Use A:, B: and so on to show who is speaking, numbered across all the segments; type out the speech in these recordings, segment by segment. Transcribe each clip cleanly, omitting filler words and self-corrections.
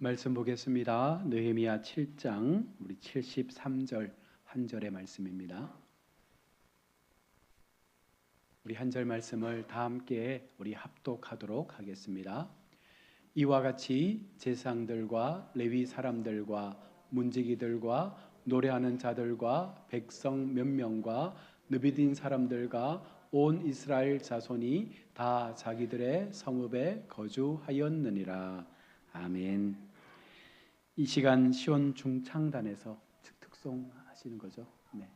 A: 말씀 보겠습니다. 느헤미야 7장 우리 73절 한 절의 말씀입니다. 우리 한 절 말씀을 다 함께 우리 합독하도록 하겠습니다. 이와 같이 제사장들과 레위 사람들과 문지기들과 노래하는 자들과 백성 몇 명과 느비딘 사람들과 온 이스라엘 자손이 다 자기들의 성읍에 거주하였느니라. 아멘. 이 시간 시온 중창단에서 특송 하시는 거죠? 네.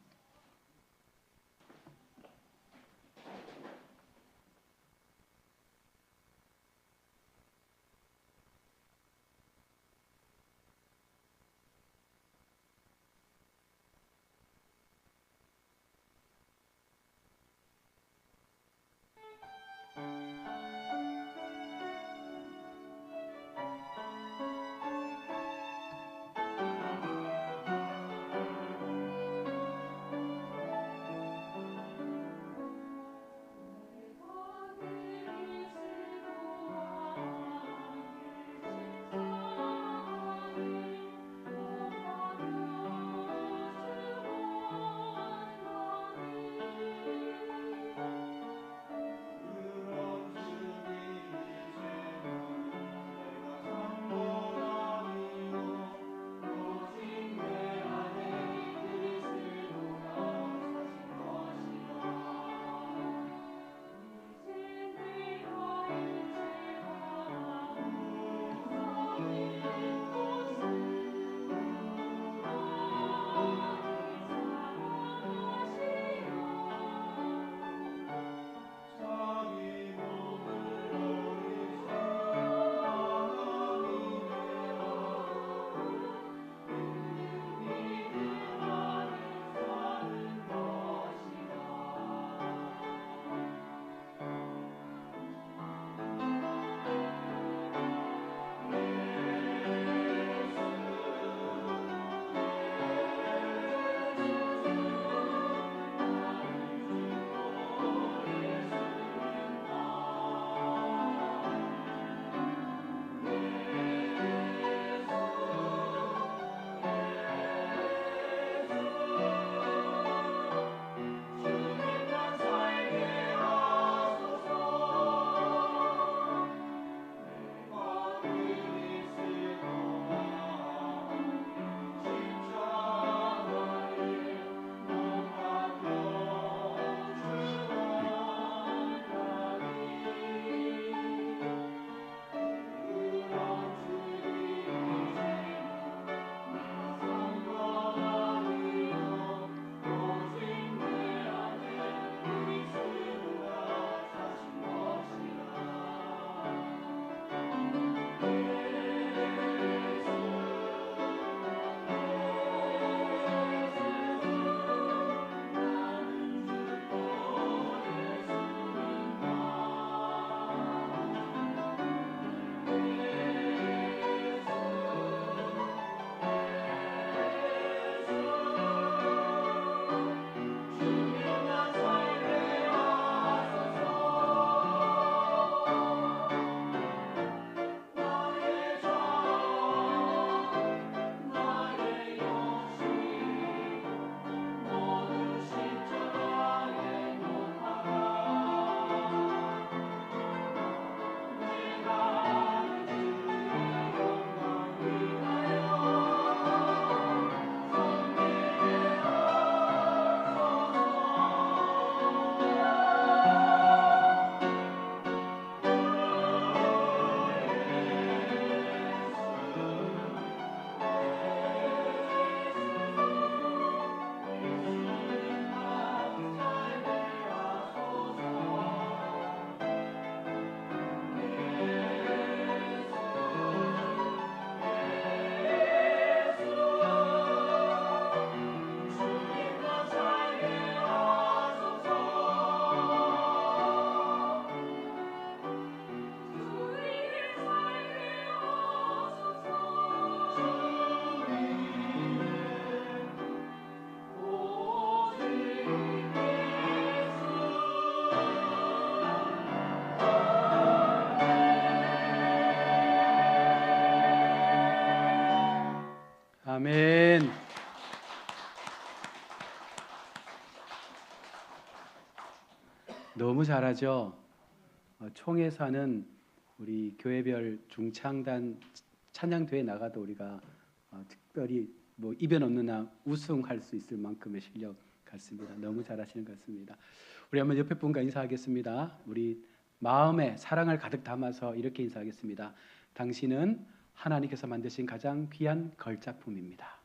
A: 아멘. 너무 잘하죠. 총회사는 우리 교회별 중창단 찬양대회 나가도 우리가 특별히 뭐 이변 없는 한 우승할 수 있을 만큼의 실력 같습니다. 너무 잘하시는 것 같습니다. 우리 한번 옆에 분과 인사하겠습니다. 우리 마음에 사랑을 가득 담아서 이렇게 인사하겠습니다. 당신은 하나님께서 만드신 가장 귀한 걸작품입니다.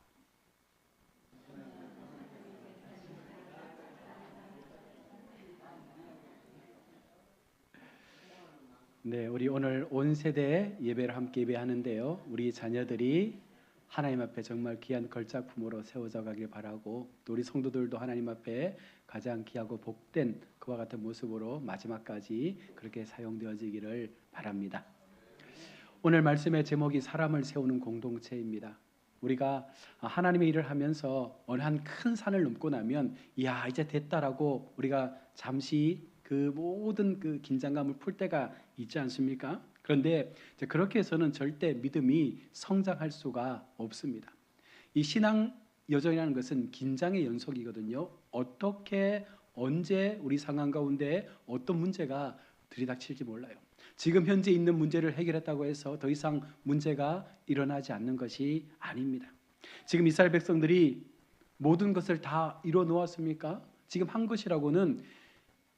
A: 네, 우리 오늘 온 세대 예배를 함께 예배하는데요. 우리 자녀들이 하나님 앞에 정말 귀한 걸작품으로 세워져 가길 바라고, 또 우리 성도들도 하나님 앞에 가장 귀하고 복된 그와 같은 모습으로 마지막까지 그렇게 사용되어지기를 바랍니다. 오늘 말씀의 제목이 사람을 세우는 공동체입니다. 우리가 하나님의 일을 하면서 어느 한 큰 산을 넘고 나면 이야 이제 됐다라고 우리가 잠시 그 모든 그 긴장감을 풀 때가 있지 않습니까? 그런데 그렇게 해서는 절대 믿음이 성장할 수가 없습니다. 이 신앙 여정이라는 것은 긴장의 연속이거든요. 어떻게 언제 우리 상황 가운데 어떤 문제가 들이닥칠지 몰라요. 지금 현재 있는 문제를 해결했다고 해서 더 이상 문제가 일어나지 않는 것이 아닙니다. 지금 이스라엘 백성들이 모든 것을 다 이뤄 놓았습니까? 지금 한 것이라고는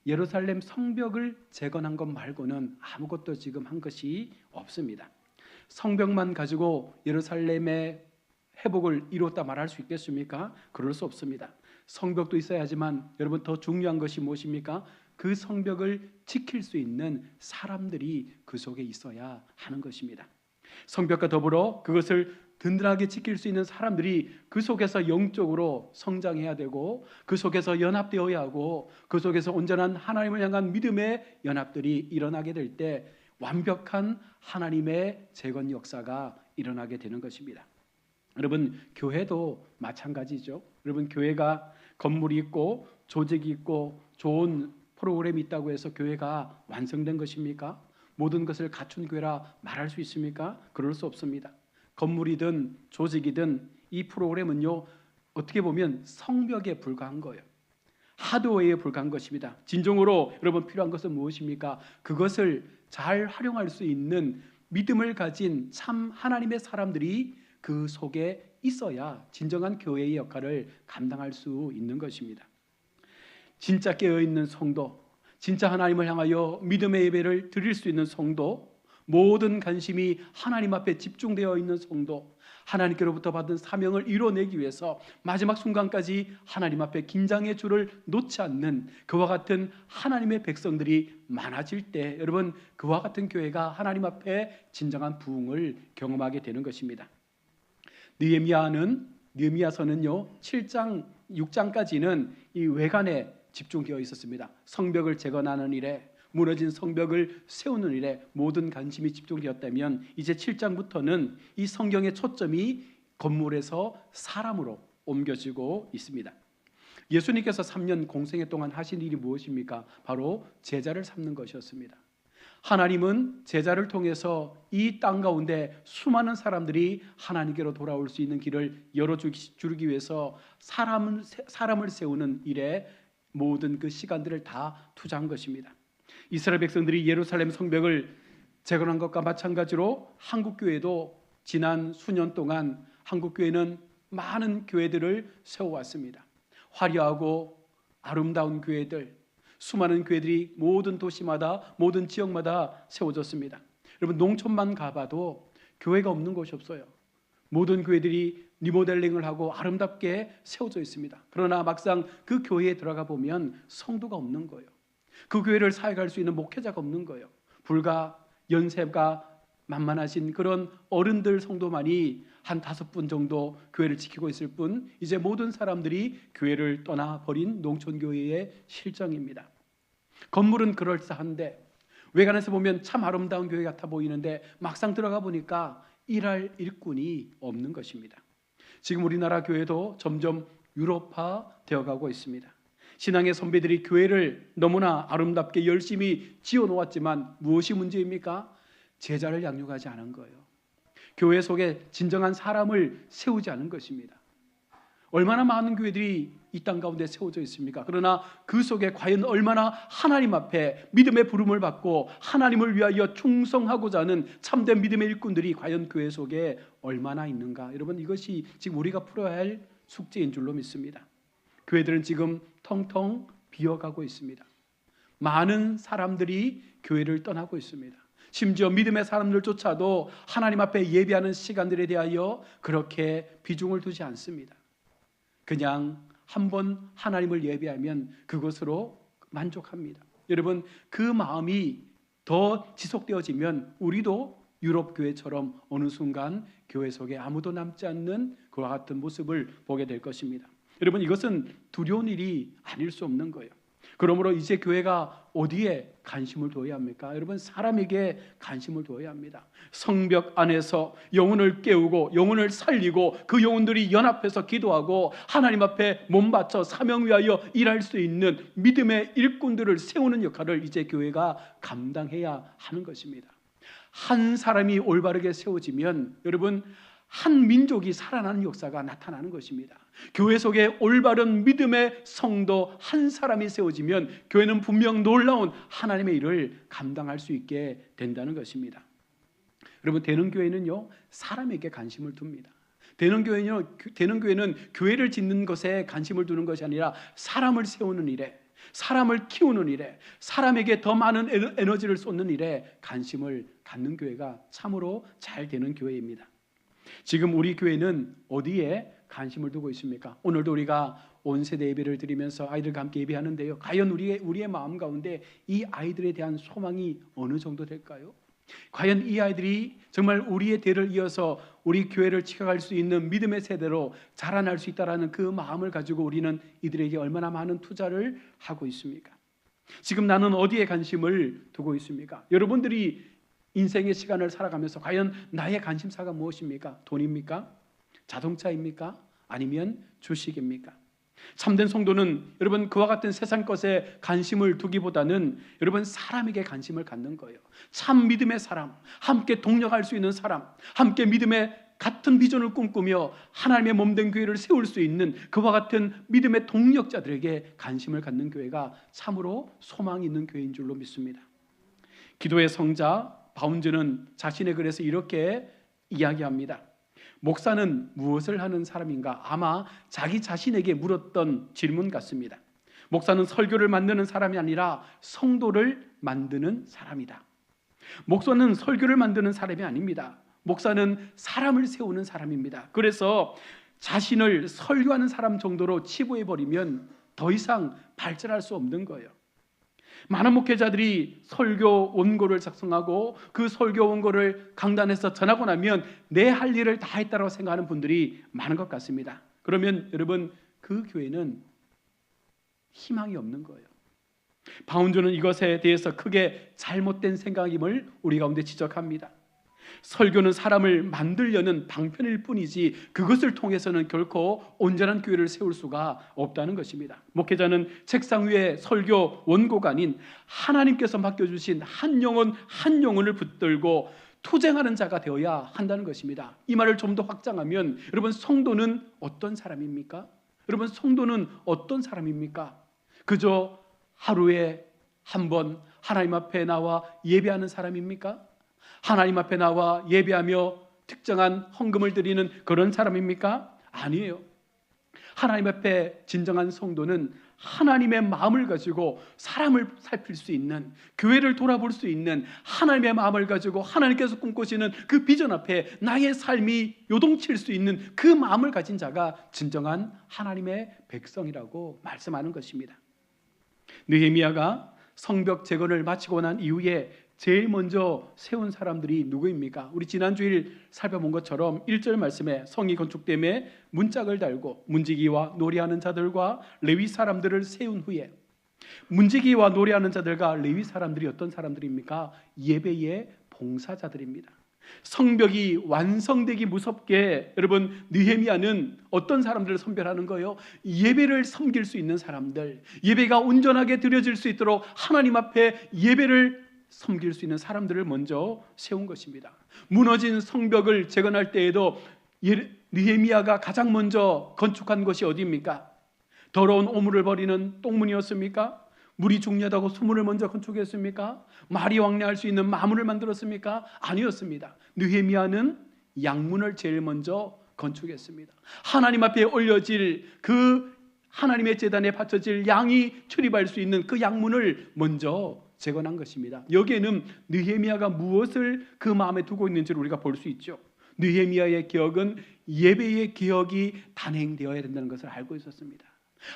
A: 예루살렘 성벽을 재건한 것 말고는 아무것도 지금 한 것이 없습니다. 성벽만 가지고 예루살렘의 회복을 이뤘다 말할 수 있겠습니까? 그럴 수 없습니다. 성벽도 있어야지만 여러분 더 중요한 것이 무엇입니까? 그 성벽을 지킬 수 있는 사람들이 그 속에 있어야 하는 것입니다. 성벽과 더불어 그것을 든든하게 지킬 수 있는 사람들이 그 속에서 영적으로 성장해야 되고, 그 속에서 연합되어야 하고, 그 속에서 온전한 하나님을 향한 믿음의 연합들이 일어나게 될 때 완벽한 하나님의 재건 역사가 일어나게 되는 것입니다. 여러분 교회도 마찬가지죠. 여러분 교회가 건물이 있고 조직이 있고 좋은 프로그램이 있다고 해서 교회가 완성된 것입니까? 모든 것을 갖춘 교회라 말할 수 있습니까? 그럴 수 없습니다. 건물이든 조직이든 이 프로그램은요 어떻게 보면 성벽에 불과한 거예요. 하드웨어에 불과한 것입니다. 진정으로 여러분 필요한 것은 무엇입니까? 그것을 잘 활용할 수 있는 믿음을 가진 참 하나님의 사람들이 그 속에 있어야 진정한 교회의 역할을 감당할 수 있는 것입니다. 진짜 깨어있는 성도, 진짜 하나님을 향하여 믿음의 예배를 드릴 수 있는 성도, 모든 관심이 하나님 앞에 집중되어 있는 성도, 하나님께로부터 받은 사명을 이뤄내기 위해서 마지막 순간까지 하나님 앞에 긴장의 줄을 놓지 않는 그와 같은 하나님의 백성들이 많아질 때 여러분 그와 같은 교회가 하나님 앞에 진정한 부흥을 경험하게 되는 것입니다. 느헤미야서는요 7장 6장까지는 이 외관에 집중되어 있었습니다. 성벽을 재건하는 일에, 무너진 성벽을 세우는 일에 모든 관심이 집중되었다면 이제 7장부터는 이 성경의 초점이 건물에서 사람으로 옮겨지고 있습니다. 예수님께서 3년 공생애 동안 하신 일이 무엇입니까? 바로 제자를 삼는 것이었습니다. 하나님은 제자를 통해서 이 땅 가운데 수많은 사람들이 하나님께로 돌아올 수 있는 길을 열어주기 위해서 사람을 세우는 일에 모든 그 시간들을 다 투자한 것입니다. 이스라엘 백성들이 예루살렘 성벽을 재건한 것과 마찬가지로 한국교회도 지난 수년 동안 한국교회는 많은 교회들을 세워왔습니다. 화려하고 아름다운 교회들, 수많은 교회들이 모든 도시마다 모든 지역마다 세워졌습니다. 여러분 농촌만 가봐도 교회가 없는 곳이 없어요. 모든 교회들이 리모델링을 하고 아름답게 세워져 있습니다. 그러나 막상 그 교회에 들어가 보면 성도가 없는 거예요. 그 교회를 사역할 수 있는 목회자가 없는 거예요. 불과 연세가 만만하신 그런 어른들 성도만이 한 5분 정도 교회를 지키고 있을 뿐 이제 모든 사람들이 교회를 떠나버린 농촌교회의 실정입니다. 건물은 그럴싸한데 외관에서 보면 참 아름다운 교회 같아 보이는데 막상 들어가 보니까 일할 일꾼이 없는 것입니다. 지금 우리나라 교회도 점점 유럽화 되어가고 있습니다. 신앙의 선배들이 교회를 너무나 아름답게 열심히 지어놓았지만 무엇이 문제입니까? 제자를 양육하지 않은 거예요. 교회 속에 진정한 사람을 세우지 않은 것입니다. 얼마나 많은 교회들이 이 땅 가운데 세워져 있습니까? 그러나 그 속에 과연 얼마나 하나님 앞에 믿음의 부름을 받고 하나님을 위하여 충성하고자 하는 참된 믿음의 일꾼들이 과연 교회 속에 얼마나 있는가? 여러분, 이것이 지금 우리가 풀어야 할 숙제인 줄로 믿습니다. 교회들은 지금 텅텅 비어가고 있습니다. 많은 사람들이 교회를 떠나고 있습니다. 심지어 믿음의 사람들조차도 하나님 앞에 예배하는 시간들에 대하여 그렇게 비중을 두지 않습니다. 그냥 한번 하나님을 예배하면 그것으로 만족합니다. 여러분, 그 마음이 더 지속되어지면 우리도 유럽 교회처럼 어느 순간 교회 속에 아무도 남지 않는 그와 같은 모습을 보게 될 것입니다. 여러분, 이것은 두려운 일이 아닐 수 없는 거예요. 그러므로 이제 교회가 어디에 관심을 두어야 합니까? 여러분, 사람에게 관심을 두어야 합니다. 성벽 안에서 영혼을 깨우고 영혼을 살리고 그 영혼들이 연합해서 기도하고 하나님 앞에 몸 바쳐 사명 위하여 일할 수 있는 믿음의 일꾼들을 세우는 역할을 이제 교회가 감당해야 하는 것입니다. 한 사람이 올바르게 세워지면 여러분, 한 민족이 살아나는 역사가 나타나는 것입니다. 교회 속에 올바른 믿음의 성도 한 사람이 세워지면 교회는 분명 놀라운 하나님의 일을 감당할 수 있게 된다는 것입니다. 여러분, 되는 교회는요, 사람에게 관심을 둡니다. 되는 교회는 교회를 짓는 것에 관심을 두는 것이 아니라 사람을 세우는 일에, 사람을 키우는 일에, 사람에게 더 많은 에너지를 쏟는 일에 관심을 갖는 교회가 참으로 잘 되는 교회입니다. 지금 우리 교회는 어디에 관심을 두고 있습니까? 오늘도 우리가 온 세대 예배를 드리면서 아이들과 함께 예배하는데요, 과연 우리의 마음 가운데 이 아이들에 대한 소망이 어느 정도 될까요? 과연 이 아이들이 정말 우리의 대를 이어서 우리 교회를 지켜갈 수 있는 믿음의 세대로 자라날 수 있다는 그 마음을 가지고 우리는 이들에게 얼마나 많은 투자를 하고 있습니까? 지금 나는 어디에 관심을 두고 있습니까? 여러분들이 인생의 시간을 살아가면서 과연 나의 관심사가 무엇입니까? 돈입니까? 자동차입니까? 아니면 주식입니까? 참된 성도는 여러분, 그와 같은 세상 것에 관심을 두기보다는 여러분, 사람에게 관심을 갖는 거예요. 참 믿음의 사람, 함께 동력할 수 있는 사람, 함께 믿음의 같은 비전을 꿈꾸며 하나님의 몸된 교회를 세울 수 있는 그와 같은 믿음의 동력자들에게 관심을 갖는 교회가 참으로 소망이 있는 교회인 줄로 믿습니다. 기도의 성자 바운즈는 자신의 글에서 이렇게 이야기합니다. 목사는 무엇을 하는 사람인가? 아마 자기 자신에게 물었던 질문 같습니다. 목사는 설교를 만드는 사람이 아니라 성도를 만드는 사람이다. 목사는 설교를 만드는 사람이 아닙니다. 목사는 사람을 세우는 사람입니다. 그래서 자신을 설교하는 사람 정도로 치부해버리면 더 이상 발전할 수 없는 거예요. 많은 목회자들이 설교 원고를 작성하고 그 설교 원고를 강단에서 전하고 나면 내 할 일을 다 했다고 생각하는 분들이 많은 것 같습니다. 그러면 여러분, 그 교회는 희망이 없는 거예요. 바운드는 이것에 대해서 크게 잘못된 생각임을 우리 가운데 지적합니다. 설교는 사람을 만들려는 방편일 뿐이지 그것을 통해서는 결코 온전한 교회를 세울 수가 없다는 것입니다. 목회자는 책상 위에 설교 원고가 아닌 하나님께서 맡겨주신 한 영혼 한 영혼을 붙들고 투쟁하는 자가 되어야 한다는 것입니다. 이 말을 좀 더 확장하면 여러분, 성도는 어떤 사람입니까? 여러분, 성도는 어떤 사람입니까? 그저 하루에 한 번 하나님 앞에 나와 예배하는 사람입니까? 하나님 앞에 나와 예배하며 특정한 헌금을 드리는 그런 사람입니까? 아니에요. 하나님 앞에 진정한 성도는 하나님의 마음을 가지고 사람을 살필 수 있는, 교회를 돌아볼 수 있는 하나님의 마음을 가지고 하나님께서 꿈꾸시는 그 비전 앞에 나의 삶이 요동칠 수 있는 그 마음을 가진 자가 진정한 하나님의 백성이라고 말씀하는 것입니다. 느헤미야가 성벽 재건을 마치고 난 이후에 제일 먼저 세운 사람들이 누구입니까? 우리 지난주일 살펴본 것처럼 1절 말씀에 성이 건축됨에 문짝을 달고 문지기와 노래하는 자들과 레위 사람들을 세운 후에, 문지기와 노래하는 자들과 레위 사람들이 어떤 사람들입니까? 예배의 봉사자들입니다. 성벽이 완성되기 무섭게 여러분, 느헤미야는 어떤 사람들을 선별하는 거예요? 예배를 섬길 수 있는 사람들, 예배가 온전하게 드려질 수 있도록 하나님 앞에 예배를 섬길 수 있는 사람들을 먼저 세운 것입니다. 무너진 성벽을 재건할 때에도 느헤미야가 가장 먼저 건축한 것이 어디입니까? 더러운 오물을 버리는 똥문이었습니까? 물이 중요하다고 수문을 먼저 건축했습니까? 말이 왕래할 수 있는 마문을 만들었습니까? 아니었습니다. 느헤미야는 양문을 제일 먼저 건축했습니다. 하나님 앞에 올려질 그 하나님의 제단에 바쳐질 양이 출입할 수 있는 그 양문을 먼저 재건한 것입니다. 여기에는 느헤미야가 무엇을 그 마음에 두고 있는지를 우리가 볼 수 있죠. 느헤미야의 개혁은 예배의 개혁이 단행되어야 된다는 것을 알고 있었습니다.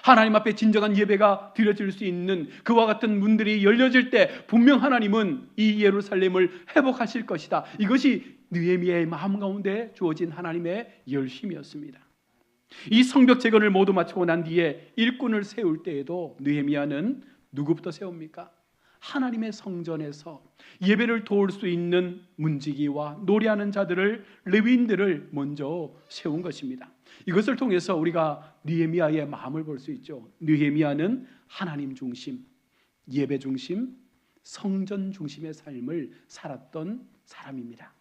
A: 하나님 앞에 진정한 예배가 드려질 수 있는 그와 같은 문들이 열려질 때 분명 하나님은 이 예루살렘을 회복하실 것이다. 이것이 느헤미야의 마음 가운데 주어진 하나님의 열심이었습니다. 이 성벽 재건을 모두 마치고 난 뒤에 일꾼을 세울 때에도 느헤미야는 누구부터 세웁니까? 하나님의 성전에서 예배를 도울 수 있는 문지기와 노래하는 자들을, 레위인들을 먼저 세운 것입니다. 이것을 통해서 우리가 느헤미야의 마음을 볼 수 있죠. 느헤미야는 하나님 중심, 예배 중심, 성전 중심의 삶을 살았던 사람입니다.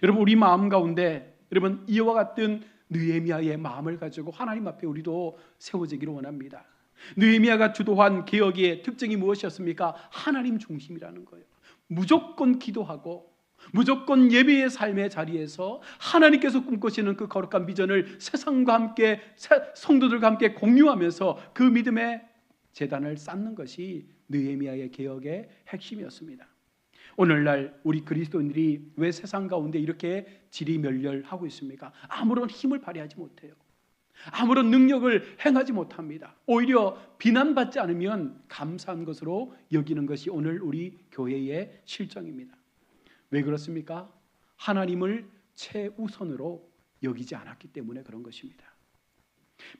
A: 여러분, 우리 마음 가운데 여러분 이와 같은 느헤미야의 마음을 가지고 하나님 앞에 우리도 세워지기를 원합니다. 느헤미야가 주도한 개혁의 특징이 무엇이었습니까? 하나님 중심이라는 거예요. 무조건 기도하고 무조건 예배의 삶의 자리에서 하나님께서 꿈꾸시는 그 거룩한 비전을 세상과 함께, 성도들과 함께 공유하면서 그 믿음의 제단을 쌓는 것이 느헤미야의 개혁의 핵심이었습니다. 오늘날 우리 그리스도인들이 왜 세상 가운데 이렇게 지리멸렬하고 있습니까? 아무런 힘을 발휘하지 못해요. 아무런 능력을 행하지 못합니다. 오히려 비난받지 않으면 감사한 것으로 여기는 것이 오늘 우리 교회의 실정입니다. 왜 그렇습니까? 하나님을 최우선으로 여기지 않았기 때문에 그런 것입니다.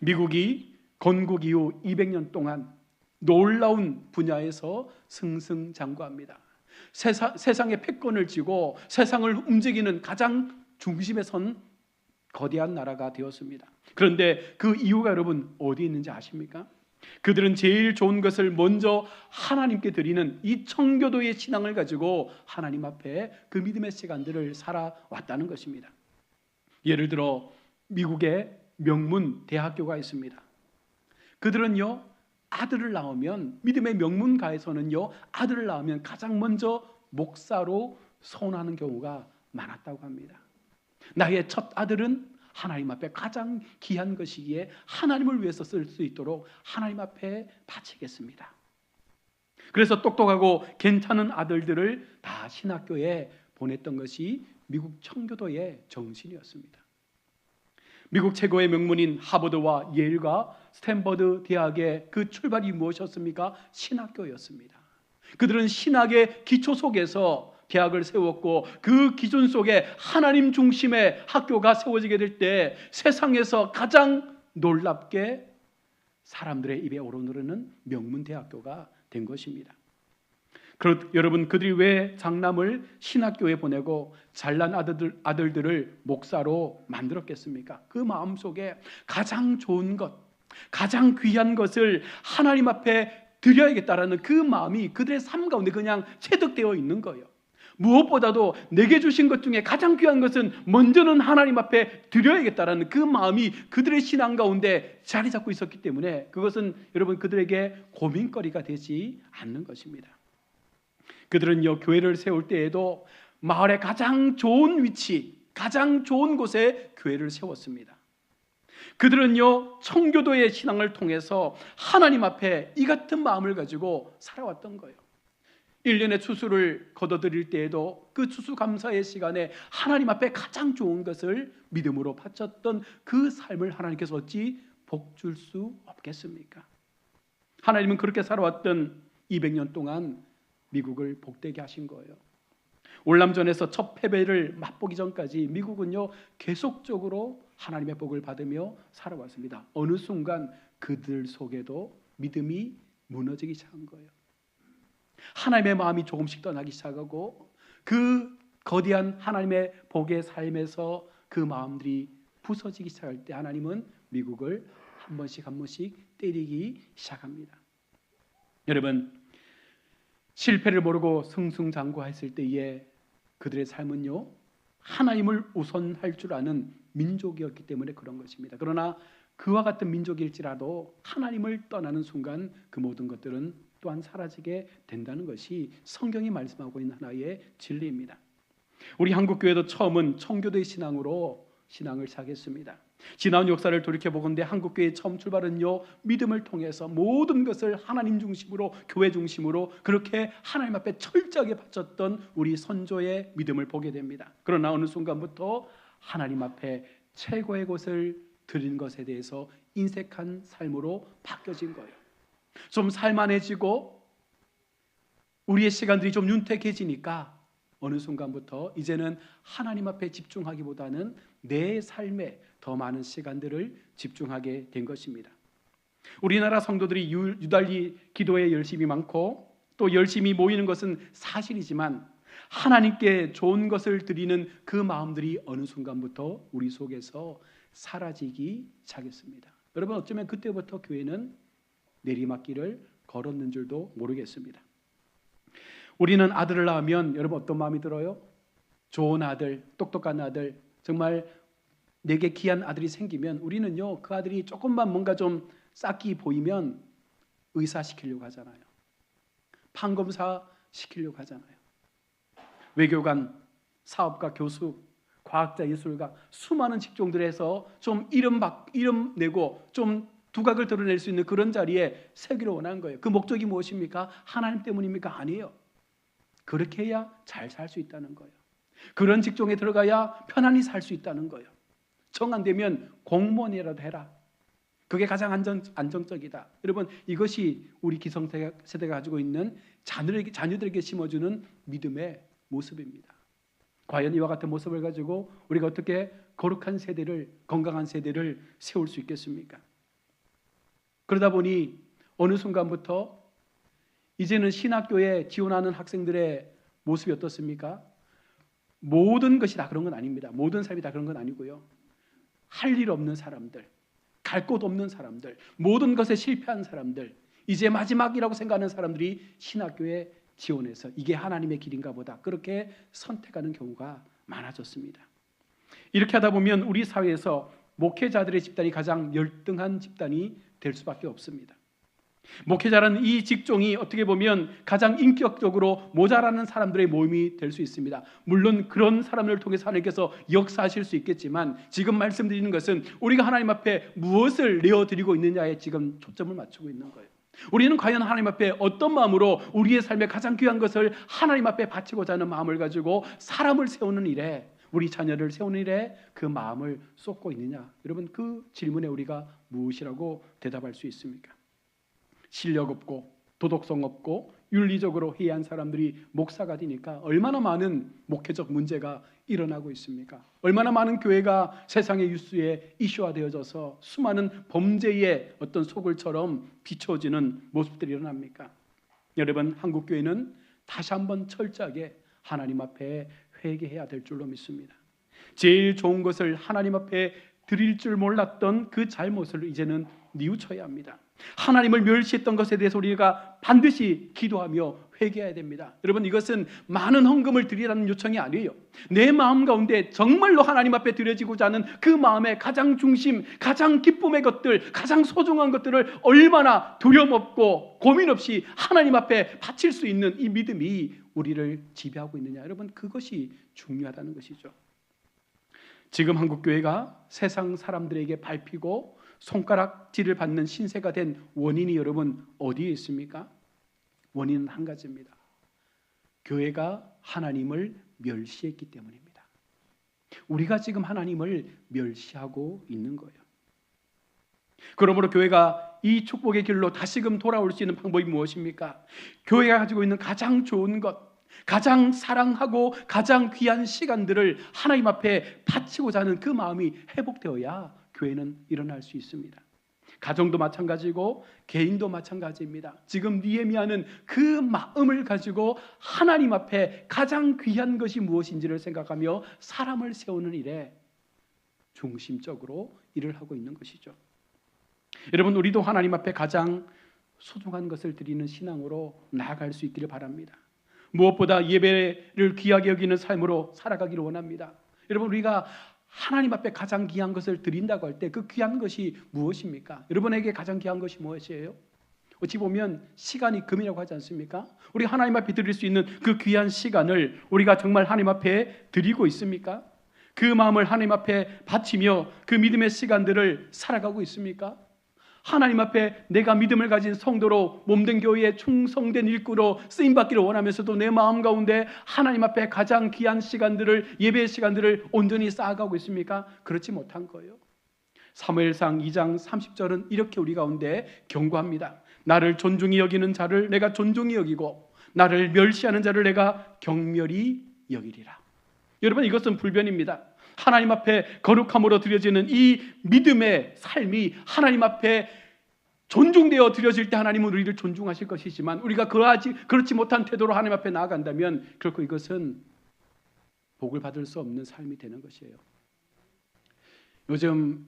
A: 미국이 건국 이후 200년 동안 놀라운 분야에서 승승장구합니다. 세상의 패권을 쥐고 세상을 움직이는 가장 중심에 선 거대한 나라가 되었습니다. 그런데 그 이유가 여러분 어디 있는지 아십니까? 그들은 제일 좋은 것을 먼저 하나님께 드리는 이 청교도의 신앙을 가지고 하나님 앞에 그 믿음의 시간들을 살아왔다는 것입니다. 예를 들어 미국의 명문 대학교가 있습니다. 그들은요, 아들을 낳으면, 믿음의 명문가에서는요, 아들을 낳으면 가장 먼저 목사로 소원하는 경우가 많았다고 합니다. 나의 첫 아들은 하나님 앞에 가장 귀한 것이기에 하나님을 위해서 쓸 수 있도록 하나님 앞에 바치겠습니다. 그래서 똑똑하고 괜찮은 아들들을 다 신학교에 보냈던 것이 미국 청교도의 정신이었습니다. 미국 최고의 명문인 하버드와 예일과 스탠퍼드 대학의 그 출발이 무엇이었습니까? 신학교였습니다. 그들은 신학의 기초 속에서 대학을 세웠고 그 기준 속에 하나님 중심의 학교가 세워지게 될 때 세상에서 가장 놀랍게 사람들의 입에 오르는 명문대학교가 된 것입니다. 여러분, 그들이 왜 장남을 신학교에 보내고 잘난 아들들을 목사로 만들었겠습니까? 그 마음속에 가장 좋은 것, 가장 귀한 것을 하나님 앞에 드려야겠다라는 그 마음이 그들의 삶 가운데 그냥 체득되어 있는 거예요. 무엇보다도 내게 주신 것 중에 가장 귀한 것은 먼저는 하나님 앞에 드려야겠다라는 그 마음이 그들의 신앙 가운데 자리 잡고 있었기 때문에 그것은 여러분 그들에게 고민거리가 되지 않는 것입니다. 그들은요, 교회를 세울 때에도 마을의 가장 좋은 위치, 가장 좋은 곳에 교회를 세웠습니다. 그들은요, 청교도의 신앙을 통해서 하나님 앞에 이 같은 마음을 가지고 살아왔던 거예요. 1년의 추수를 거둬들일 때에도 그 추수감사의 시간에 하나님 앞에 가장 좋은 것을 믿음으로 바쳤던 그 삶을 하나님께서 어찌 복 줄 수 없겠습니까? 하나님은 그렇게 살아왔던 200년 동안 미국을 복되게 하신 거예요. 월남전에서 첫 패배를 맛보기 전까지 미국은요, 계속적으로 하나님의 복을 받으며 살아왔습니다. 어느 순간 그들 속에도 믿음이 무너지기 시작한 거예요. 하나님의 마음이 조금씩 떠나기 시작하고 그 거대한 하나님의 복의 삶에서 그 마음들이 부서지기 시작할 때 하나님은 미국을 한 번씩 한 번씩 때리기 시작합니다. 여러분, 실패를 모르고 승승장구했을 때에 그들의 삶은요, 하나님을 우선할 줄 아는 민족이었기 때문에 그런 것입니다. 그러나 그와 같은 민족일지라도 하나님을 떠나는 순간 그 모든 것들은 또한 사라지게 된다는 것이 성경이 말씀하고 있는 하나의 진리입니다. 우리 한국교회도 처음은 청교도의 신앙으로 신앙을 시작했습니다. 지나온 역사를 돌이켜보건대 한국교회의 처음 출발은요, 믿음을 통해서 모든 것을 하나님 중심으로, 교회 중심으로 그렇게 하나님 앞에 철저하게 바쳤던 우리 선조의 믿음을 보게 됩니다. 그러나 어느 순간부터 하나님 앞에 최고의 것을 드린 것에 대해서 인색한 삶으로 바뀌어진 거예요. 좀 살만해지고 우리의 시간들이 좀 윤택해지니까 어느 순간부터 이제는 하나님 앞에 집중하기보다는 내 삶에 더 많은 시간들을 집중하게 된 것입니다. 우리나라 성도들이 유달리 기도에 열심이 많고 또 열심히 모이는 것은 사실이지만 하나님께 좋은 것을 드리는 그 마음들이 어느 순간부터 우리 속에서 사라지기 시작했습니다. 여러분, 어쩌면 그때부터 교회는 내리막길을 걸었는 줄도 모르겠습니다. 우리는 아들을 낳으면 여러분 어떤 마음이 들어요? 좋은 아들, 똑똑한 아들, 정말 내게 귀한 아들이 생기면 우리는요, 그 아들이 조금만 뭔가 좀 싹이 보이면 의사시키려고 하잖아요. 판검사 시키려고 하잖아요. 외교관, 사업가, 교수, 과학자, 예술가, 수많은 직종들에서 좀 이름 내고 좀 두각을 드러낼 수 있는 그런 자리에 세기를 원하는 거예요. 그 목적이 무엇입니까? 하나님 때문입니까? 아니에요. 그렇게 해야 잘 살 수 있다는 거예요. 그런 직종에 들어가야 편안히 살 수 있다는 거예요. 정 안 되면 공무원이라도 해라. 그게 가장 안정적이다. 여러분, 이것이 우리 기성세대가 가지고 있는 자녀들에게 심어주는 믿음의 모습입니다. 과연 이와 같은 모습을 가지고 우리가 어떻게 거룩한 세대를, 건강한 세대를 세울 수 있겠습니까? 그러다 보니 어느 순간부터 이제는 신학교에 지원하는 학생들의 모습이 어떻습니까? 모든 것이 다 그런 건 아닙니다. 모든 삶이 다 그런 건 아니고요. 할 일 없는 사람들, 갈 곳 없는 사람들, 모든 것에 실패한 사람들, 이제 마지막이라고 생각하는 사람들이 신학교에 지원해서 이게 하나님의 길인가 보다 그렇게 선택하는 경우가 많아졌습니다. 이렇게 하다 보면 우리 사회에서 목회자들의 집단이 가장 열등한 집단이 될 수밖에 없습니다. 목회자라는 이 직종이 어떻게 보면 가장 인격적으로 모자라는 사람들의 모임이 될 수 있습니다. 물론 그런 사람들을 통해서 하나님께서 역사하실 수 있겠지만 지금 말씀드리는 것은 우리가 하나님 앞에 무엇을 내어드리고 있느냐에 지금 초점을 맞추고 있는 거예요. 우리는 과연 하나님 앞에 어떤 마음으로 우리의 삶에 가장 귀한 것을 하나님 앞에 바치고자 하는 마음을 가지고 사람을 세우는 일에, 우리 자녀를 세우는 일에 그 마음을 쏟고 있느냐? 여러분, 그 질문에 우리가 무엇이라고 대답할 수 있습니까? 실력 없고 도덕성 없고 윤리적으로 해이한 사람들이 목사가 되니까 얼마나 많은 목회적 문제가 일어나고 있습니까? 얼마나 많은 교회가 세상의 뉴스에 이슈화되어져서 수많은 범죄의 어떤 소굴처럼 비춰지는 모습들이 일어납니까? 여러분, 한국교회는 다시 한번 철저하게 하나님 앞에 회개해야 될 줄로 믿습니다. 제일 좋은 것을 하나님 앞에 드릴 줄 몰랐던 그 잘못을 이제는 뉘우쳐야 합니다. 하나님을 멸시했던 것에 대해서 우리가 반드시 기도하며 회개해야 됩니다. 여러분, 이것은 많은 헌금을 드리라는 요청이 아니에요. 내 마음 가운데 정말로 하나님 앞에 드려지고자 하는 그 마음의 가장 중심, 가장 기쁨의 것들, 가장 소중한 것들을 얼마나 두려움 없고 고민 없이 하나님 앞에 바칠 수 있는 이 믿음이 우리를 지배하고 있느냐, 여러분, 그것이 중요하다는 것이죠. 지금 한국교회가 세상 사람들에게 밟히고 손가락질을 받는 신세가 된 원인이 여러분 어디에 있습니까? 원인은 한 가지입니다. 교회가 하나님을 멸시했기 때문입니다. 우리가 지금 하나님을 멸시하고 있는 거예요. 그러므로 교회가 이 축복의 길로 다시금 돌아올 수 있는 방법이 무엇입니까? 교회가 가지고 있는 가장 좋은 것, 가장 사랑하고 가장 귀한 시간들을 하나님 앞에 바치고자 하는 그 마음이 회복되어야 교회는 일어날 수 있습니다. 가정도 마찬가지고 개인도 마찬가지입니다. 지금 느헤미야는 그 마음을 가지고 하나님 앞에 가장 귀한 것이 무엇인지를 생각하며 사람을 세우는 일에 중심적으로 일을 하고 있는 것이죠. 여러분, 우리도 하나님 앞에 가장 소중한 것을 드리는 신앙으로 나아갈 수 있기를 바랍니다. 무엇보다 예배를 귀하게 여기는 삶으로 살아가기를 원합니다. 여러분, 우리가 하나님 앞에 가장 귀한 것을 드린다고 할 때 그 귀한 것이 무엇입니까? 여러분에게 가장 귀한 것이 무엇이에요? 어찌 보면 시간이 금이라고 하지 않습니까? 우리 하나님 앞에 드릴 수 있는 그 귀한 시간을 우리가 정말 하나님 앞에 드리고 있습니까? 그 마음을 하나님 앞에 바치며 그 믿음의 시간들을 살아가고 있습니까? 하나님 앞에 내가 믿음을 가진 성도로 몸된 교회에 충성된 일꾼으로 쓰임받기를 원하면서도 내 마음 가운데 하나님 앞에 가장 귀한 시간들을, 예배의 시간들을 온전히 쌓아가고 있습니까? 그렇지 못한 거예요. 사무엘상 2장 30절은 이렇게 우리 가운데 경고합니다. 나를 존중히 여기는 자를 내가 존중히 여기고 나를 멸시하는 자를 내가 경멸히 여기리라. 여러분, 이것은 불변입니다. 하나님 앞에 거룩함으로 드려지는 이 믿음의 삶이 하나님 앞에 존중되어 드려질 때 하나님은 우리를 존중하실 것이지만 우리가 그렇지 못한 태도로 하나님 앞에 나아간다면 결코 이것은 복을 받을 수 없는 삶이 되는 것이에요. 요즘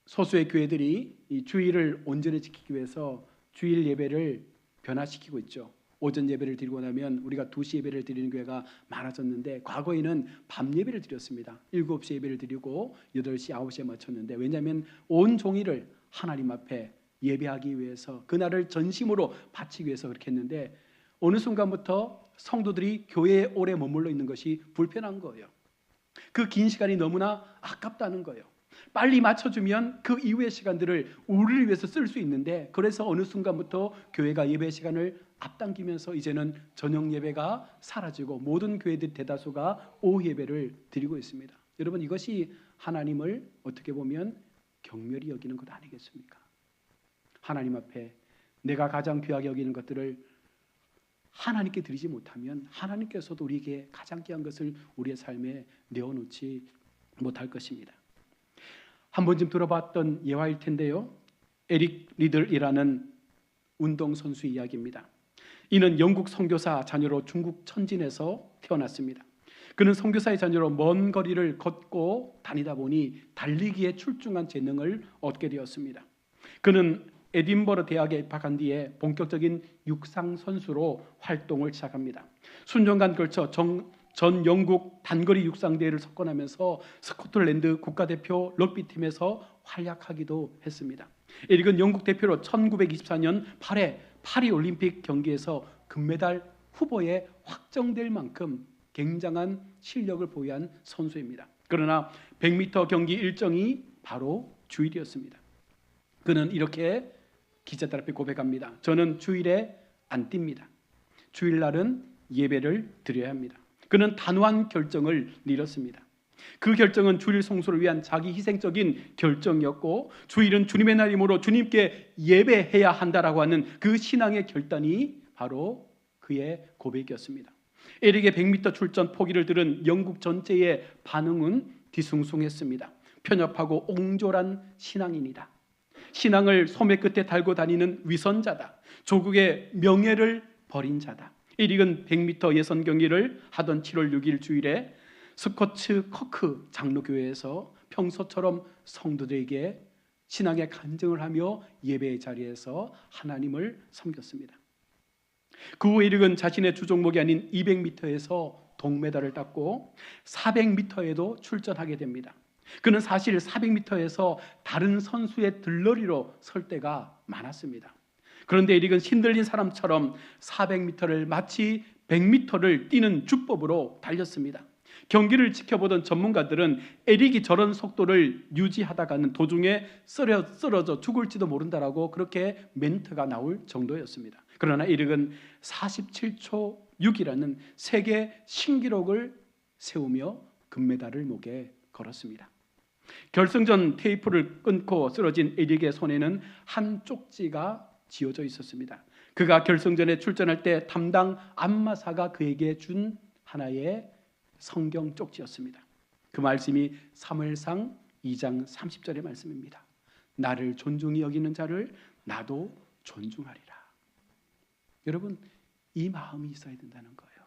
A: 소수의 교회들이 이 주일을 온전히 지키기 위해서 주일 예배를 변화시키고 있죠. 오전 예배를 드리고 나면 우리가 2시 예배를 드리는 교회가 많아졌는데 과거에는 밤 예배를 드렸습니다. 7시 예배를 드리고 8시, 9시에 마쳤는데 왜냐하면 온 종일을 하나님 앞에 예배하기 위해서 그날을 전심으로 바치기 위해서 그렇게 했는데 어느 순간부터 성도들이 교회에 오래 머물러 있는 것이 불편한 거예요. 그 긴 시간이 너무나 아깝다는 거예요. 빨리 맞춰주면 그 이후의 시간들을 우리를 위해서 쓸 수 있는데 그래서 어느 순간부터 교회가 예배 시간을 앞당기면서 이제는 저녁 예배가 사라지고 모든 교회들 대다수가 오후 예배를 드리고 있습니다. 여러분, 이것이 하나님을 어떻게 보면 경멸히 여기는 것 아니겠습니까? 하나님 앞에 내가 가장 귀하게 여기는 것들을 하나님께 드리지 못하면 하나님께서도 우리에게 가장 귀한 것을 우리의 삶에 내어놓지 못할 것입니다. 한 번쯤 들어봤던 예화일 텐데요, 에릭 리들이라는 운동선수 이야기입니다. 이는 영국 선교사 자녀로 중국 천진에서 태어났습니다. 그는 선교사의 자녀로 먼 거리를 걷고 다니다 보니 달리기에 출중한 재능을 얻게 되었습니다. 그는 에딘버러 대학에 입학한 뒤에 본격적인 육상 선수로 활동을 시작합니다. 수년간 걸쳐 전 영국 단거리 육상대회를 석권하면서 스코틀랜드 국가대표 럭비팀에서 활약하기도 했습니다. 에릭은 영국 대표로 1924년 파리 올림픽 경기에서 금메달 후보에 확정될 만큼 굉장한 실력을 보유한 선수입니다. 그러나 100m 경기 일정이 바로 주일이었습니다. 그는 이렇게 기자들 앞에 고백합니다. 저는 주일에 안 뜁니다. 주일날은 예배를 드려야 합니다. 그는 단호한 결정을 내렸습니다. 그 결정은 주일 성소를 위한 자기 희생적인 결정이었고 주일은 주님의 날이므로 주님께 예배해야 한다라고 하는 그 신앙의 결단이 바로 그의 고백이었습니다. 에릭의 100m 출전 포기를 들은 영국 전체의 반응은 뒤숭숭했습니다. 편협하고 옹졸한 신앙인이다. 신앙을 소매 끝에 달고 다니는 위선자다. 조국의 명예를 버린 자다. 에릭은 100m 예선 경기를 하던 7월 6일 주일에 스코츠 커크 장로교회에서 평소처럼 성도들에게 신앙의 간증을 하며 예배의 자리에서 하나님을 섬겼습니다. 그 후 에릭은 자신의 주 종목이 아닌 200m에서 동메달을 땄고 400m에도 출전하게 됩니다. 그는 사실 400m에서 다른 선수의 들러리로 설 때가 많았습니다. 그런데 에릭은 신들린 사람처럼 400m를 마치 100m를 뛰는 주법으로 달렸습니다. 경기를 지켜보던 전문가들은 에릭이 저런 속도를 유지하다가는 도중에 쓰러져 죽을지도 모른다라고 그렇게 멘트가 나올 정도였습니다. 그러나 에릭은 47초 6이라는 세계 신기록을 세우며 금메달을 목에 걸었습니다. 결승전 테이프를 끊고 쓰러진 에릭의 손에는 한 쪽지가 지어져 있었습니다. 그가 결승전에 출전할 때 담당 안마사가 그에게 준 하나의 성경 쪽지였습니다. 그 말씀이 사무엘상 2장 30절의 말씀입니다. 나를 존중히 여기는 자를 나도 존중하리라. 여러분, 이 마음이 있어야 된다는 거예요.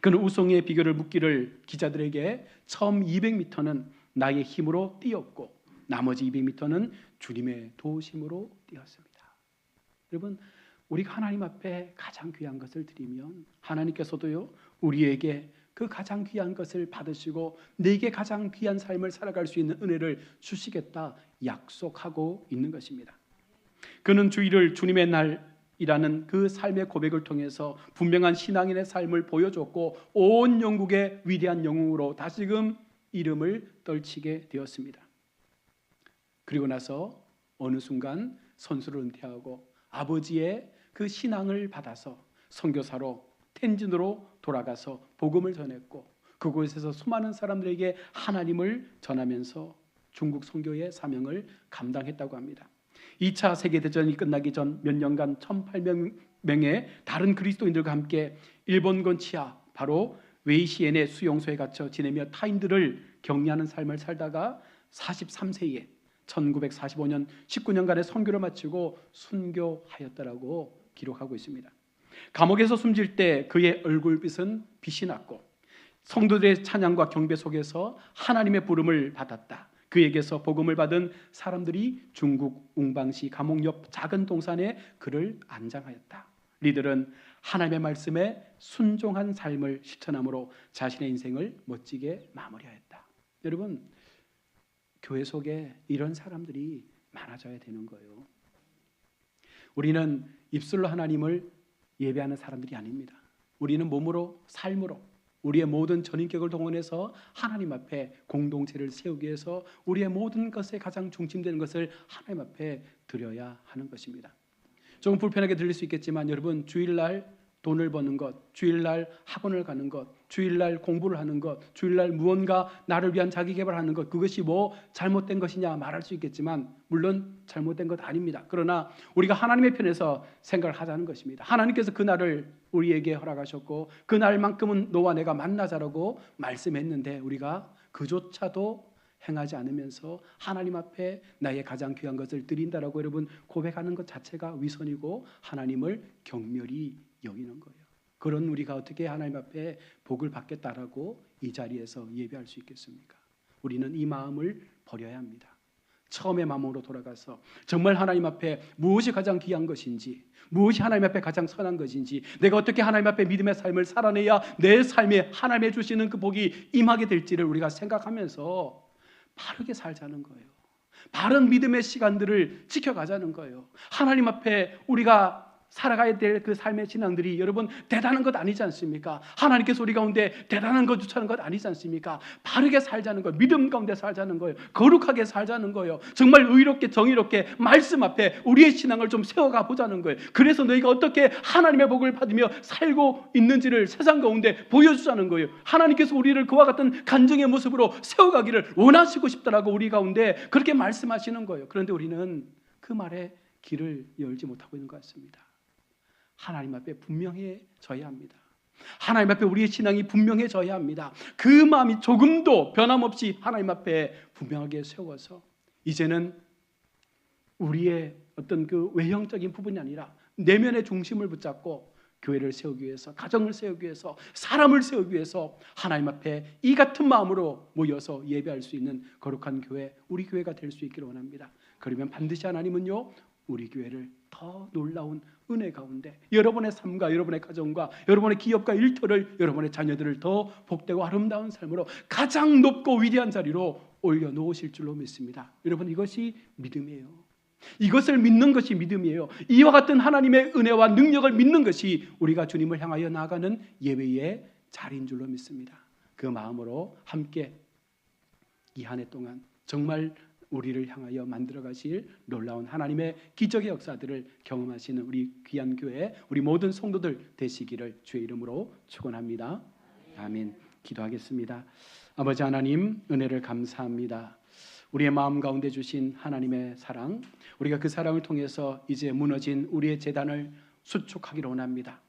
A: 그는 우승의 비결을 묻기를 기자들에게 처음 200m는 나의 힘으로 뛰었고 나머지 200m는 주님의 도우심으로 뛰었습니다. 여러분, 우리가 하나님 앞에 가장 귀한 것을 드리면 하나님께서도요 우리에게 그 가장 귀한 것을 받으시고 내게 가장 귀한 삶을 살아갈 수 있는 은혜를 주시겠다 약속하고 있는 것입니다. 그는 주일을 주님의 날이라는 그 삶의 고백을 통해서 분명한 신앙인의 삶을 보여줬고 온 영국의 위대한 영웅으로 다시금 이름을 떨치게 되었습니다. 그리고 나서 어느 순간 선수를 은퇴하고 아버지의 그 신앙을 받아서 선교사로 텐진으로 돌아가서 복음을 전했고 그곳에서 수많은 사람들에게 하나님을 전하면서 중국 선교의 사명을 감당했다고 합니다. 2차 세계대전이 끝나기 전 몇 년간 1,800명의 다른 그리스도인들과 함께 일본군 치하 바로 웨이시엔의 수용소에 갇혀 지내며 타인들을 격리하는 삶을 살다가 43세에 1945년 19년간의 선교를 마치고 순교하였다라고 기록하고 있습니다. 감옥에서 숨질 때 그의 얼굴빛은 빛이 났고 성도들의 찬양과 경배 속에서 하나님의 부름을 받았다. 그에게서 복음을 받은 사람들이 중국 웅방시 감옥 옆 작은 동산에 그를 안장하였다. 이들은 하나님의 말씀에 순종한 삶을 실천함으로 자신의 인생을 멋지게 마무리하였다. 여러분, 교회 속에 이런 사람들이 많아져야 되는 거예요. 우리는 입술로 하나님을 예배하는 사람들이 아닙니다. 우리는 몸으로, 삶으로 우리의 모든 전인격을 동원해서 하나님 앞에 공동체를 세우기 위해서 우리의 모든 것에 가장 중심되는 것을 하나님 앞에 드려야 하는 것입니다. 조금 불편하게 들릴 수 있겠지만 여러분, 주일날 돈을 버는 것, 주일날 학원을 가는 것, 주일날 공부를 하는 것, 주일날 무언가 나를 위한 자기개발하는 것, 그것이 뭐 잘못된 것이냐 말할 수 있겠지만 물론 잘못된 것 아닙니다. 그러나 우리가 하나님의 편에서 생각을 하자는 것입니다. 하나님께서 그날을 우리에게 허락하셨고 그날만큼은 너와 내가 만나자라고 말씀했는데 우리가 그조차도 행하지 않으면서 하나님 앞에 나의 가장 귀한 것을 드린다라고 여러분 고백하는 것 자체가 위선이고 하나님을 경멸히 여기는 거예요. 그런 우리가 어떻게 하나님 앞에 복을 받겠다라고 이 자리에서 예배할 수 있겠습니까? 우리는 이 마음을 버려야 합니다. 처음의 마음으로 돌아가서 정말 하나님 앞에 무엇이 가장 귀한 것인지, 무엇이 하나님 앞에 가장 선한 것인지, 내가 어떻게 하나님 앞에 믿음의 삶을 살아내야 내 삶에 하나님의 주시는 그 복이 임하게 될지를 우리가 생각하면서 바르게 살자는 거예요. 바른 믿음의 시간들을 지켜가자는 거예요. 하나님 앞에 우리가 살아가야 될 그 삶의 신앙들이 여러분 대단한 것 아니지 않습니까? 하나님께서 우리 가운데 대단한 것 주차하는 것 아니지 않습니까? 바르게 살자는 거예요. 믿음 가운데 살자는 거예요. 거룩하게 살자는 거예요. 정말 의롭게 정의롭게 말씀 앞에 우리의 신앙을 좀 세워가 보자는 거예요. 그래서 너희가 어떻게 하나님의 복을 받으며 살고 있는지를 세상 가운데 보여주자는 거예요. 하나님께서 우리를 그와 같은 간증의 모습으로 세워가기를 원하시고 싶다라고 우리 가운데 그렇게 말씀하시는 거예요. 그런데 우리는 그 말에 귀를 열지 못하고 있는 것 같습니다. 하나님 앞에 분명해져야 합니다. 하나님 앞에 우리의 신앙이 분명해져야 합니다. 그 마음이 조금도 변함없이 하나님 앞에 분명하게 세워서 이제는 우리의 어떤 그 외형적인 부분이 아니라 내면의 중심을 붙잡고 교회를 세우기 위해서, 가정을 세우기 위해서, 사람을 세우기 위해서 하나님 앞에 이 같은 마음으로 모여서 예배할 수 있는 거룩한 교회, 우리 교회가 될 수 있기를 원합니다. 그러면 반드시 하나님은요 우리 교회를 더 놀라운 은혜 가운데 여러분의 삶과 여러분의 가정과 여러분의 기업과 일터를, 여러분의 자녀들을 더 복되고 아름다운 삶으로 가장 높고 위대한 자리로 올려놓으실 줄로 믿습니다. 여러분, 이것이 믿음이에요. 이것을 믿는 것이 믿음이에요. 이와 같은 하나님의 은혜와 능력을 믿는 것이 우리가 주님을 향하여 나아가는 예배의 자리인 줄로 믿습니다. 그 마음으로 함께 이 한 해 동안 정말 우리를 향하여 만들어 가실 놀라운 하나님의 기적의 역사들을 경험하시는 우리 귀한 교회, 우리 모든 성도들 되시기를 주의 이름으로 축원합니다. 아멘. 기도하겠습니다. 아버지 하나님, 은혜를 감사합니다. 우리의 마음 가운데 주신 하나님의 사랑, 우리가 그 사랑을 통해서 이제 무너진 우리의 재단을 수축하기를 원합니다.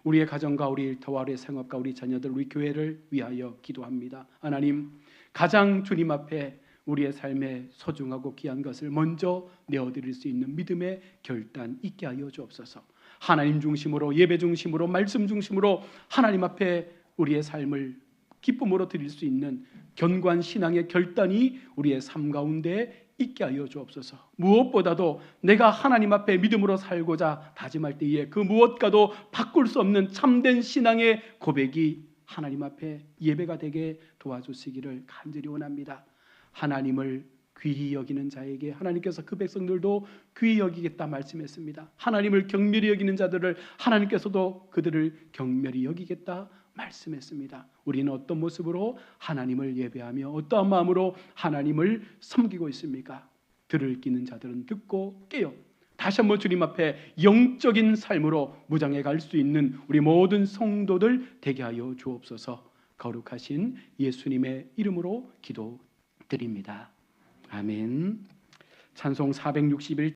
A: 우리의 가정과 우리 일터와 우리의 생업과 우리 자녀들, 우리 교회를 위하여 기도합니다. 하나님, 가장 주님 앞에 우리의 삶에 소중하고 귀한 것을 먼저 내어드릴 수 있는 믿음의 결단 있게 하여 주옵소서. 하나님 중심으로, 예배 중심으로, 말씀 중심으로 하나님 앞에 우리의 삶을 기쁨으로 드릴 수 있는 견고한 신앙의 결단이 우리의 삶 가운데 있게 하여 주옵소서. 무엇보다도 내가 하나님 앞에 믿음으로 살고자 다짐할 때에 그 무엇과도 바꿀 수 없는 참된 신앙의 고백이 하나님 앞에 예배가 되게 도와주시기를 간절히 원합니다. 하나님을 귀히 여기는 자에게 하나님께서 그 백성들도 귀히 여기겠다 말씀했습니다. 하나님을 경멸히 여기는 자들을 하나님께서도 그들을 경멸히 여기겠다 말씀했습니다. 우리는 어떤 모습으로 하나님을 예배하며 어떠한 마음으로 하나님을 섬기고 있습니까? 들을 끼는 자들은 듣고 깨어 다시 한번 주님 앞에 영적인 삶으로 무장해 갈 수 있는 우리 모든 성도들 되게 하여 주옵소서. 거룩하신 예수님의 이름으로 기도드립니다. 아멘. 찬송 461